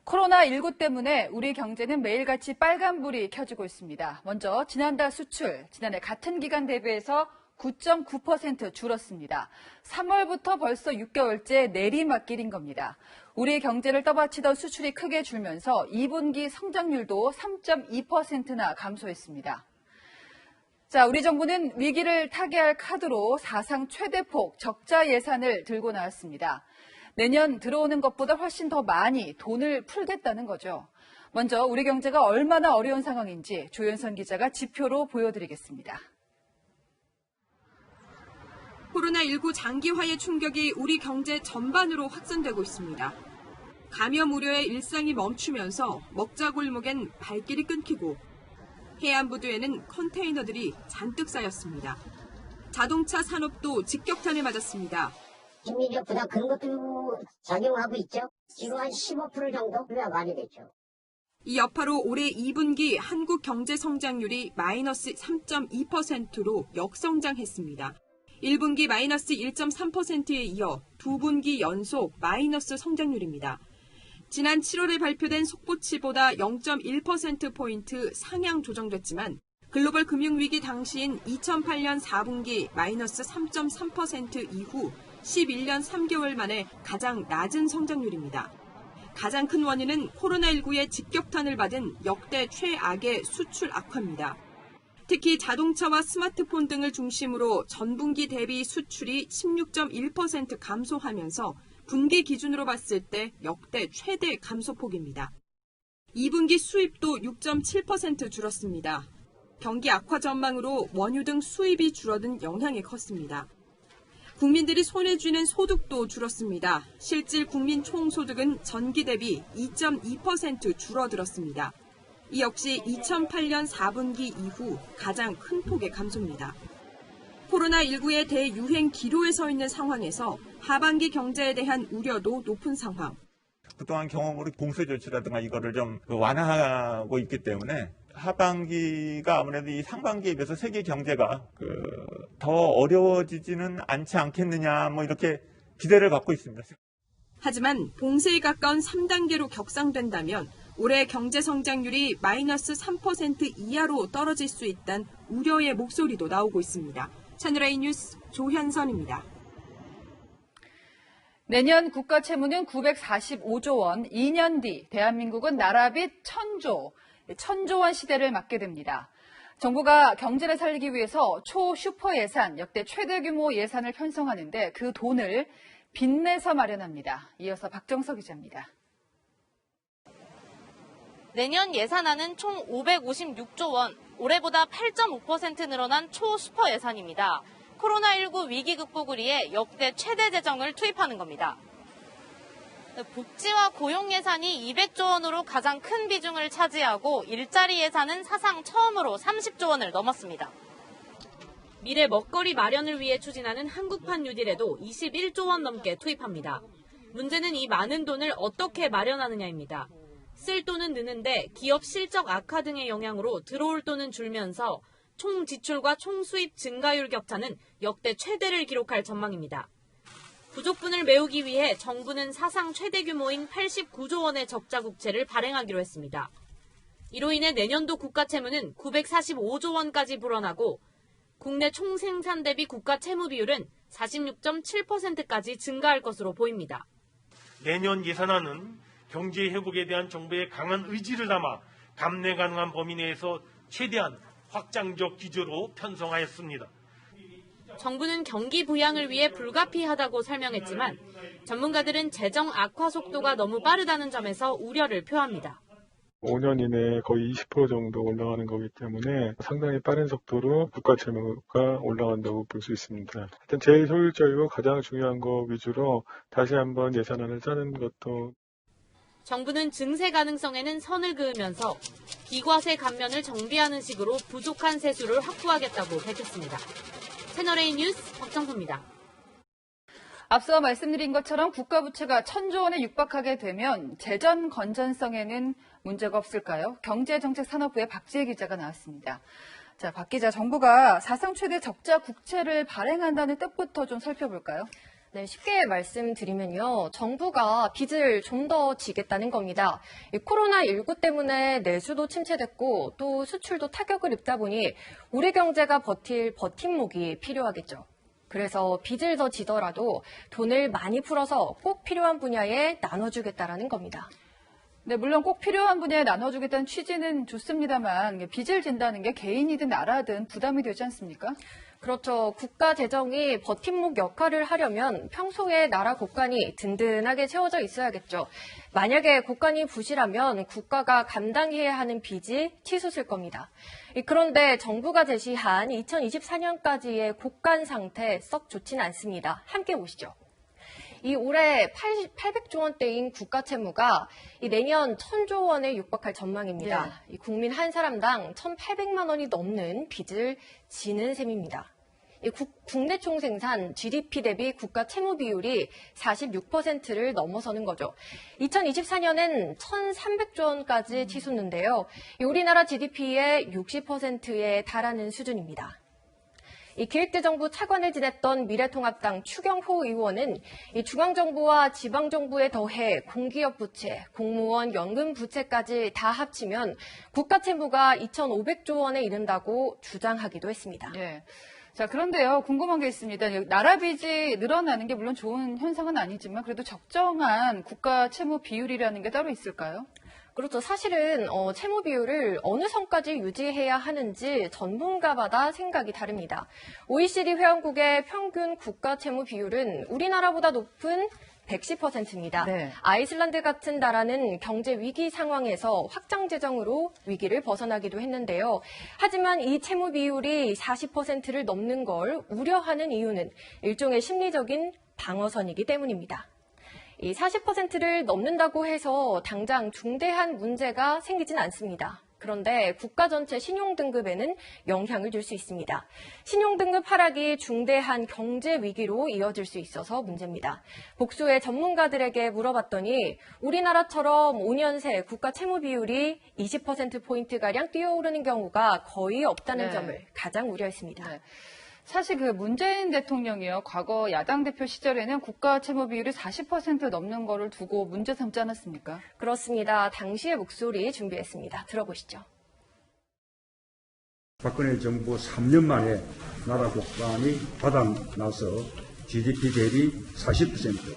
코로나19 때문에 우리 경제는 매일같이 빨간불이 켜지고 있습니다. 먼저 지난달 수출, 지난해 같은 기간 대비해서 9.9% 줄었습니다. 3월부터 벌써 6개월째 내리막길인 겁니다. 우리 경제를 떠받치던 수출이 크게 줄면서 2분기 성장률도 3.2%나 감소했습니다. 자, 우리 정부는 위기를 타개할 카드로 사상 최대폭 적자 예산을 들고 나왔습니다. 내년 들어오는 것보다 훨씬 더 많이 돈을 풀겠다는 거죠. 먼저 우리 경제가 얼마나 어려운 상황인지 조현선 기자가 지표로 보여드리겠습니다. 코로나19 장기화의 충격이 우리 경제 전반으로 확산되고 있습니다. 감염 우려의 일상이 멈추면서 먹자골목엔 발길이 끊기고 해안부두에는 컨테이너들이 잔뜩 쌓였습니다. 자동차 산업도 직격탄을 맞았습니다. 심리적 부담 그런 것도 작용하고 있죠. 지금 한 15% 정도가 많이 됐죠. 이 여파로 올해 2분기 한국 경제 성장률이 마이너스 3.2%로 역성장했습니다. 1분기 마이너스 1.3%에 이어 2분기 연속 마이너스 성장률입니다. 지난 7월에 발표된 속보치보다 0.1%포인트 상향 조정됐지만 글로벌 금융위기 당시인 2008년 4분기 마이너스 3.3% 이후 11년 3개월 만에 가장 낮은 성장률입니다. 가장 큰 원인은 코로나19의 직격탄을 받은 역대 최악의 수출 악화입니다. 특히 자동차와 스마트폰 등을 중심으로 전분기 대비 수출이 16.1% 감소하면서 분기 기준으로 봤을 때 역대 최대 감소폭입니다. 2분기 수입도 6.7% 줄었습니다. 경기 악화 전망으로 원유 등 수입이 줄어든 영향이 컸습니다. 국민들이 손에 쥐는 소득도 줄었습니다. 실질 국민 총소득은 전기 대비 2.2% 줄어들었습니다. 이 역시 2008년 4분기 이후 가장 큰 폭의 감소입니다. 코로나19의 대유행 기로에 서 있는 상황에서 하반기 경제에 대한 우려도 높은 상황. 그동안 경험으로 공세 조치라든가 이거를 좀 완화하고 있기 때문에 하반기가 아무래도 이 상반기에 비해서 세계 경제가 더 어려워지지는 않지 않겠느냐 이렇게 기대를 갖고 있습니다. 하지만 봉쇄에 가까운 3단계로 격상된다면 올해 경제 성장률이 마이너스 3% 이하로 떨어질 수 있다는 우려의 목소리도 나오고 있습니다. 채널A 뉴스 조현선입니다. 내년 국가 채무는 945조 원, 2년 뒤 대한민국은 나라빚 1000조 원 시대를 맞게 됩니다. 정부가 경제를 살리기 위해서 초슈퍼 예산, 역대 최대 규모 예산을 편성하는데 그 돈을 빚내서 마련합니다. 이어서 박정석 기자입니다. 내년 예산안은 총 556조 원, 올해보다 8.5% 늘어난 초슈퍼 예산입니다. 코로나19 위기 극복을 위해 역대 최대 재정을 투입하는 겁니다. 복지와 고용 예산이 200조 원으로 가장 큰 비중을 차지하고 일자리 예산은 사상 처음으로 30조 원을 넘었습니다. 미래 먹거리 마련을 위해 추진하는 한국판 뉴딜에도 21조 원 넘게 투입합니다. 문제는 이 많은 돈을 어떻게 마련하느냐입니다. 쓸 돈은 느는데 기업 실적 악화 등의 영향으로 들어올 돈은 줄면서 총 지출과 총 수입 증가율 격차는 역대 최대를 기록할 전망입니다. 부족분을 메우기 위해 정부는 사상 최대 규모인 89조 원의 적자 국채를 발행하기로 했습니다. 이로 인해 내년도 국가 채무는 945조 원까지 불어나고 국내 총생산 대비 국가 채무 비율은 46.7%까지 증가할 것으로 보입니다. 내년 예산안은 경제 회복에 대한 정부의 강한 의지를 담아 감내 가능한 범위 내에서 최대한 확장적 기조로 편성하였습니다. 정부는 경기 부양을 위해 불가피하다고 설명했지만 전문가들은 재정 악화 속도가 너무 빠르다는 점에서 우려를 표합니다. 5년 이내에 거의 20% 정도 올라가는 거기 때문에 상당히 빠른 속도로 국가 채무가 올라간다고 볼 수 있습니다. 일단 제일 효율적이고 가장 중요한 거 위주로 다시 한번 예산안을 짜는 것도. 정부는 증세 가능성에는 선을 그으면서 비과세 감면을 정비하는 식으로 부족한 세수를 확보하겠다고 밝혔습니다. 채널A 뉴스 박정수입니다. 앞서 말씀드린 것처럼 국가 부채가 1000조 원에 육박하게 되면 재정 건전성에는 문제가 없을까요? 경제정책산업부의 박지혜 기자가 나왔습니다. 자, 박 기자, 정부가 사상 최대 적자 국채를 발행한다는 뜻부터 좀 살펴볼까요? 네, 쉽게 말씀드리면요. 정부가 빚을 좀 더 지겠다는 겁니다. 이 코로나19 때문에 내수도 침체됐고 또 수출도 타격을 입다 보니 우리 경제가 버틸 버팀목이 필요하겠죠. 그래서 빚을 더 지더라도 돈을 많이 풀어서 꼭 필요한 분야에 나눠주겠다라는 겁니다. 네, 물론 꼭 필요한 분야에 나눠주겠다는 취지는 좋습니다만 빚을 진다는 게 개인이든 나라든 부담이 되지 않습니까? 그렇죠. 국가 재정이 버팀목 역할을 하려면 평소에 나라 곳간이 든든하게 채워져 있어야겠죠. 만약에 곳간이 부실하면 국가가 감당해야 하는 빚이 치솟을 겁니다. 그런데 정부가 제시한 2024년까지의 곳간 상태 썩 좋진 않습니다. 함께 보시죠. 이 올해 800조 원대인 국가 채무가 내년 1000조 원에 육박할 전망입니다. 이 국민 한 사람당 1,800만 원이 넘는 빚을 지는 셈입니다. 국내 총생산 GDP 대비 국가 채무 비율이 46%를 넘어서는 거죠. 2024년엔 1,300조 원까지 치솟는데요. 우리나라 GDP의 60%에 달하는 수준입니다. 이 기획재정부 차관을 지냈던 미래통합당 추경호 의원은 이 중앙정부와 지방정부에 더해 공기업 부채, 공무원 연금 부채까지 다 합치면 국가 채무가 2,500조 원에 이른다고 주장하기도 했습니다. 예. 자, 그런데요, 궁금한 게 있습니다. 나라 빚이 늘어나는 게 물론 좋은 현상은 아니지만 그래도 적정한 국가 채무 비율이라는 게 따로 있을까요? 그렇죠. 사실은 채무 비율을 어느 선까지 유지해야 하는지 전문가마다 생각이 다릅니다. OECD 회원국의 평균 국가 채무 비율은 우리나라보다 높은 110%입니다. 네. 아이슬란드 같은 나라는 경제 위기 상황에서 확장 재정으로 위기를 벗어나기도 했는데요. 하지만 이 채무 비율이 40%를 넘는 걸 우려하는 이유는 일종의 심리적인 방어선이기 때문입니다. 이 40%를 넘는다고 해서 당장 중대한 문제가 생기진 않습니다. 그런데 국가 전체 신용등급에는 영향을 줄 수 있습니다. 신용등급 하락이 중대한 경제 위기로 이어질 수 있어서 문제입니다. 복수의 전문가들에게 물어봤더니 우리나라처럼 5년 새 국가 채무 비율이 20%포인트가량 뛰어오르는 경우가 거의 없다는 점을 가장 우려했습니다. 네. 사실 문재인 대통령이요, 과거 야당 대표 시절에는 국가 채무 비율이 40% 넘는 거를 두고 문제 삼지 않았습니까? 그렇습니다. 당시의 목소리 준비했습니다. 들어보시죠. 박근혜 정부 3년 만에 나라 곳간이 바닥나서 GDP 대비 40%,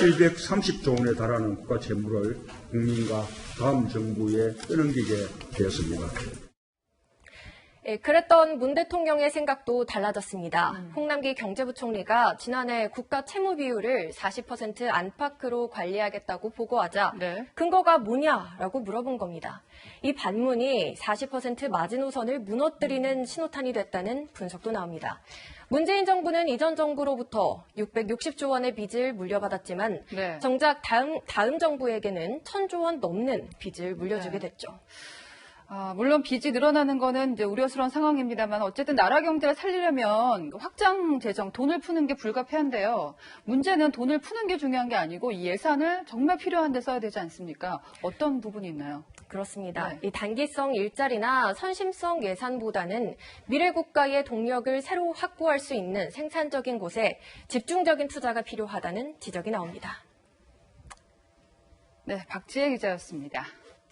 730조 원에 달하는 국가 채무를 국민과 다음 정부에 떠넘기게 되었습니다. 그랬던 문 대통령의 생각도 달라졌습니다. 홍남기 경제부총리가 지난해 국가 채무 비율을 40% 안팎으로 관리하겠다고 보고하자 근거가 뭐냐라고 물어본 겁니다. 이 반문이 40% 마지노선을 무너뜨리는 신호탄이 됐다는 분석도 나옵니다. 문재인 정부는 이전 정부로부터 660조 원의 빚을 물려받았지만 정작 다음 정부에게는 1,000조 원 넘는 빚을 물려주게 됐죠. 물론 빚이 늘어나는 거는 이제 우려스러운 상황입니다만 어쨌든 나라 경제를 살리려면 확장 재정, 돈을 푸는 게 불가피한데요. 문제는 돈을 푸는 게 중요한 게 아니고 이 예산을 정말 필요한 데 써야 되지 않습니까? 어떤 부분이 있나요? 그렇습니다. 이 단기성 일자리나 선심성 예산보다는 미래 국가의 동력을 새로 확보할 수 있는 생산적인 곳에 집중적인 투자가 필요하다는 지적이 나옵니다. 네, 박지혜 기자였습니다.